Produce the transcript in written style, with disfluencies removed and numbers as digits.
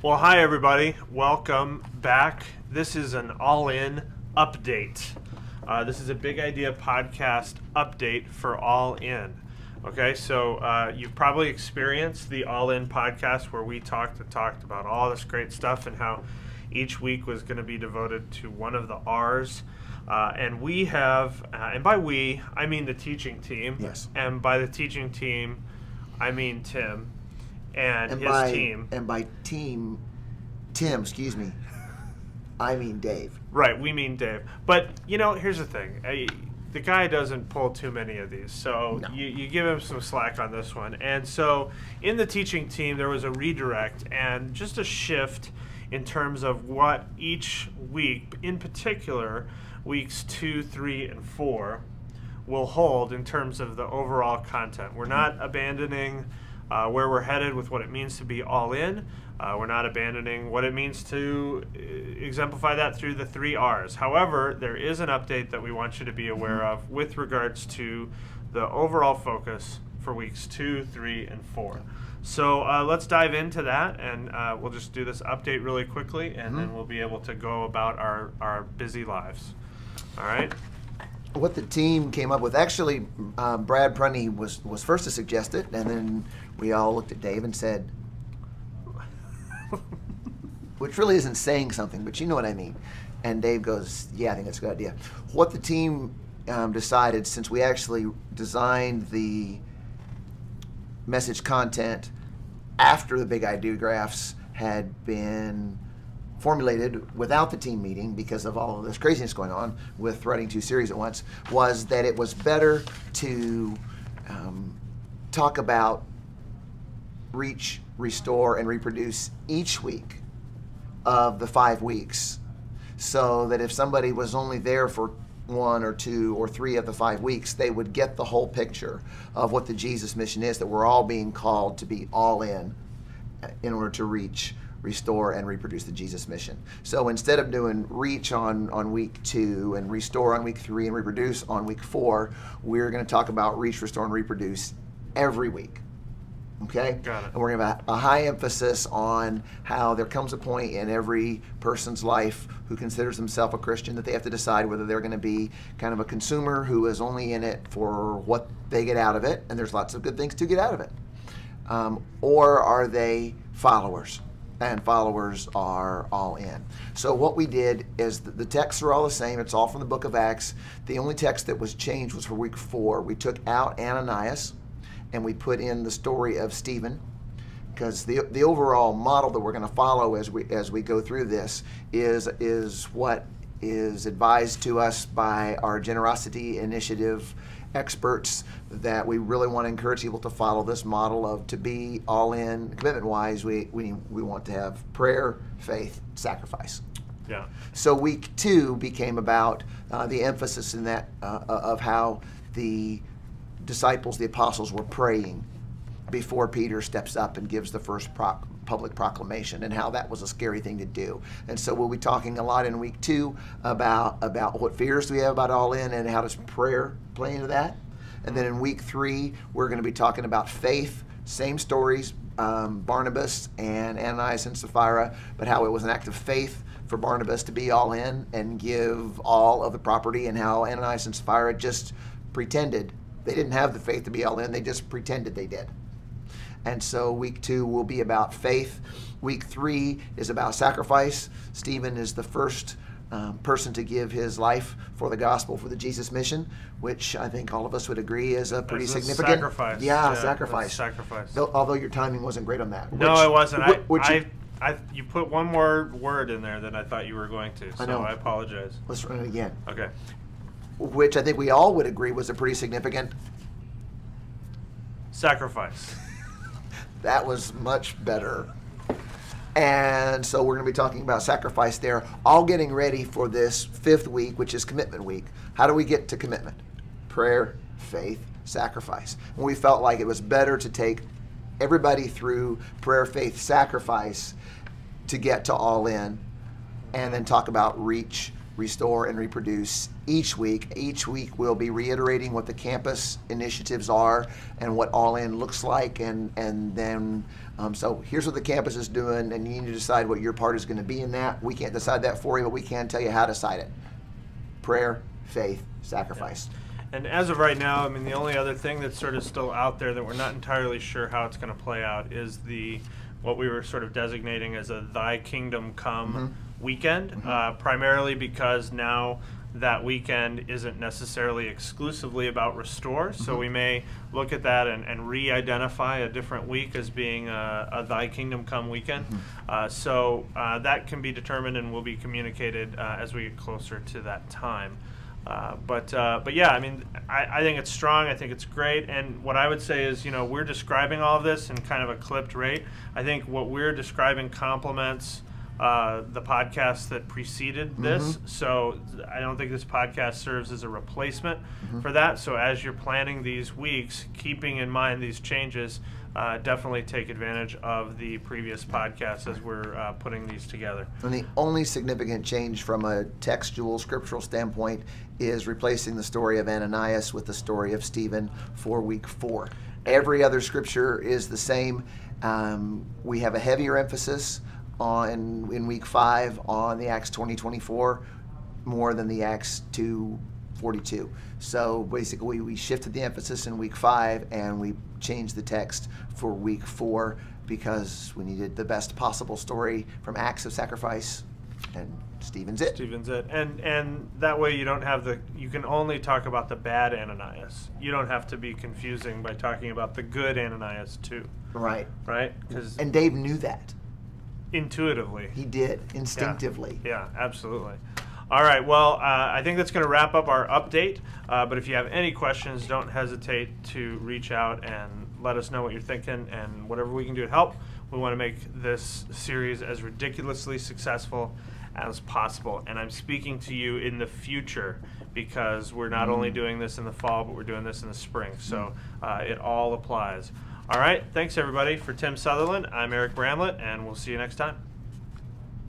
Well, hi everybody. Welcome back. This is an all-in update. This is a Big Idea podcast update for All In. Okay, so you've probably experienced the All In podcast where we talked about all this great stuff and how each week was going to be devoted to one of the R's. And we have, and by we, I mean the teaching team. Yes. And by the teaching team, I mean Tim and his team. And by Tim, excuse me, I mean Dave. Right, we mean Dave. But, you know, here's the thing. The guy doesn't pull too many of these, so No. you give him some slack on this one. And so in the teaching team, there was a redirect and just a shift in terms of what each week, in particular, weeks 2, 3, and 4, will hold in terms of the overall content. We're not abandoning where we're headed with what it means to be all in. We're not abandoning what it means to exemplify that through the 3 R's. However, there is an update that we want you to be aware of with regards to the overall focus for weeks 2, 3, and 4. So let's dive into that, and we'll just do this update really quickly, and then we'll be able to go about our busy lives. All right? What the team came up with, actually, Brad Prunty was first to suggest it, and then we all looked at Dave and said, which really isn't saying something, but you know what I mean. And Dave goes, yeah, I think that's a good idea. What the team decided, since we actually designed the message content after the Big Idea graphs had been formulated without the team meeting because of all of this craziness going on with writing 2 series at once, was that it was better to talk about reach, restore, and reproduce each week of the 5 weeks, so that if somebody was only there for 1 or 2 or 3 of the 5 weeks, they would get the whole picture of what the Jesus mission is, that we're all being called to be all in order to reach, restore, and reproduce the Jesus mission. So instead of doing reach on week 2 and restore on week 3 and reproduce on week 4, we're going to talk about reach, restore, and reproduce every week. Okay? Got it. And we're going to have a high emphasis on how there comes a point in every person's life who considers himself a Christian that they have to decide whether they're going to be kind of a consumer who is only in it for what they get out of it, and there's lots of good things to get out of it, or are they followers? And followers are all in. So what we did is the texts are all the same. It's all from the book of Acts. The only text that was changed was for week 4. We took out Ananias and we put in the story of Stephen, because the overall model that we're going to follow as we go through this is what is advised to us by our generosity initiative experts, that we really want to encourage people to follow this model of, to be all in commitment wise, we want to have prayer, faith, sacrifice. Yeah. So week 2 became about the emphasis in that of how the disciples, the apostles, were praying before Peter steps up and gives the first public proclamation, and how that was a scary thing to do. And so we'll be talking a lot in week 2 about what fears do we have about all in, and how does prayer play into that. And then in week 3, we're going to be talking about faith, same stories, Barnabas and Ananias and Sapphira, but how it was an act of faith for Barnabas to be all in and give all of the property, and how Ananias and Sapphira just pretended. They didn't have the faith to be all in, they just pretended they did. And so week 2 will be about faith. Week 3 is about sacrifice. Stephen is the first person to give his life for the gospel, for the Jesus mission, which I think all of us would agree is a pretty significant sacrifice. Yeah, sacrifice. Sacrifice. Although your timing wasn't great on that. No, it wasn't. You put one more word in there than I thought you were going to, so I apologize. Let's run it again. Okay. Which I think we all would agree was a pretty significant sacrifice. That was much better. And so we're going to be talking about sacrifice there, all getting ready for this 5th week, which is commitment week. How do we get to commitment? Prayer, faith, sacrifice. And we felt like it was better to take everybody through prayer, faith, sacrifice to get to all in, and then talk about reach, restore, and reproduce each week. Each week we'll be reiterating what the campus initiatives are and what All In looks like, and then so here's what the campus is doing, and you need to decide what your part is going to be in that. We can't decide that for you, but we can tell you how to decide it. Prayer, faith, sacrifice. Yeah. And as of right now, I mean, the only other thing that's sort of still out there that we're not entirely sure how it's going to play out is what we were sort of designating as a Thy Kingdom Come weekend, primarily because now that weekend isn't necessarily exclusively about Restore, so we may look at that and re-identify a different week as being a Thy Kingdom Come weekend. So that can be determined and will be communicated as we get closer to that time. But yeah, I mean, I think it's strong. I think it's great. And what I would say is, you know, we're describing all of this in kind of a clipped rate. I think what we're describing complements the podcast that preceded this. So I don't think this podcast serves as a replacement for that. So as you're planning these weeks, keeping in mind these changes, definitely take advantage of the previous podcasts as we're putting these together. And the only significant change from a textual, scriptural standpoint is replacing the story of Ananias with the story of Stephen for week 4. Every other scripture is the same. We have a heavier emphasis in week 5 on the Acts 20:24 more than the Acts 2:42. So basically we shifted the emphasis in week 5 and we changed the text for week 4 because we needed the best possible story from Acts of Sacrifice, and Stephen's it. Stephen's it. And that way you don't have you can only talk about the bad Ananias. You don't have to be confusing by talking about the good Ananias too. Right. Right? And Dave knew that. Intuitively. He did, instinctively. Yeah, absolutely. All right, well, I think that's going to wrap up our update. But if you have any questions, don't hesitate to reach out and let us know what you're thinking, and whatever we can do to help. We want to make this series as ridiculously successful as possible. And I'm speaking to you in the future because we're not only doing this in the fall, but we're doing this in the spring. So it all applies. All right, thanks everybody. For Tim Sutherland, I'm Eric Bramlett, and we'll see you next time.